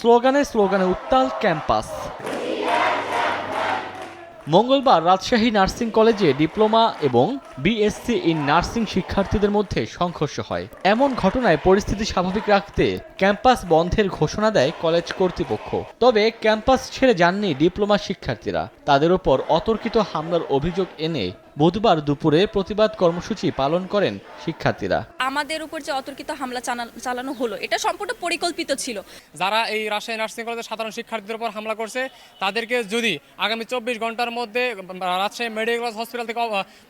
স্লোগানে স্লোগানে উত্তাল ক্যাম্পাস। মঙ্গলবার রাজশাহী নার্সিং কলেজে ডিপ্লোমা এবং বিএসসি ইন নার্সিং শিক্ষার্থীদের মধ্যে সংঘর্ষ হয়। এমন ঘটনায় পরিস্থিতি স্বাভাবিক রাখতে ক্যাম্পাস বন্ধের ঘোষণা দেয় কলেজ কর্তৃপক্ষ। তবে ক্যাম্পাস ছেড়ে যাননি ডিপ্লোমা শিক্ষার্থীরা। তাদের উপর অতর্কিত হামলার অভিযোগ এনে বুধবার দুপুরে প্রতিবাদ কর্মসূচি পালন করেন শিক্ষার্থীরা। আমাদের উপর যে অতর্কিত হামলা চালানো হলো, এটা সম্পূর্ণ পরিকল্পিত ছিল। যারা এই রাজশাহী নার্সিং কলেজের সাধারণ শিক্ষার্থীদের উপর হামলা করছে, তাদেরকে যদি আগামী 24 ঘন্টার মধ্যে রাজশাহী মেডিকেল কলেজ হসপিটাল থেকে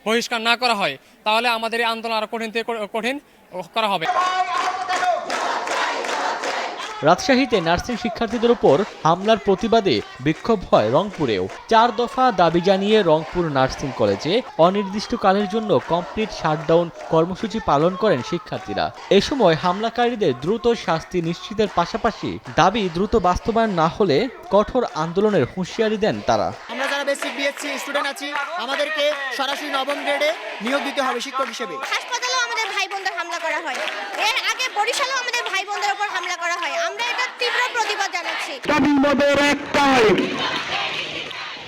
বহিষ্কার না করা হয়, তাহলে আমাদের এই আন্দোলন আরো কঠিন থেকে কঠিন করা হবে। রাজশাহীতে নার্সিং শিক্ষার্থীদের উপর হামলার প্রতিবাদে বিক্ষোভ হয় রংপুরেও। 4 দফা দাবি জানিয়ে রংপুর নার্সিং কলেজে অনির্দিষ্টকালের জন্য কমপ্লিট শাটডাউন কর্মসূচি পালন করেন শিক্ষার্থীরা। এ সময় হামলাকারীদের দ্রুত শাস্তি নিশ্চিতের পাশাপাশি দাবি দ্রুত বাস্তবায়ন না হলে কঠোর আন্দোলনের হুঁশিয়ারি দেন তারা। আমরা যারা বেসিক বিএসসি স্টুডেন্ট আছি, আমাদেরকে সরাসরি নবম গ্রেডে নিয়োগ দিতে হবে শিক্ষক হিসেবে। হাসপাতালেও আমাদের ভাই বোনদের হামলা করা হয়, এর আগে বরিশালেও আমাদের ভাই বোনদের উপর হামলা করা হয়। আমরা এটা তীব্র প্রতিবাদ জানাচ্ছি।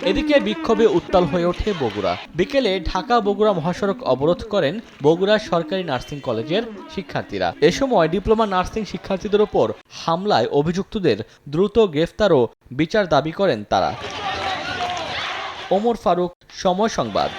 এদিকে বিক্ষোভে উত্তাল হয়ে ওঠে বগুড়া। বিকেলে ঢাকা বগুড়া মহাসড়ক অবরোধ করেন বগুড়া সরকারি নার্সিং কলেজের শিক্ষার্থীরা। এ সময় ডিপ্লোমা নার্সিং শিক্ষার্থীদের উপর হামলায় অভিযুক্তদের দ্রুত গ্রেফতার ও বিচার দাবি করেন তারা। ওমর ফারুক, সময় সংবাদ।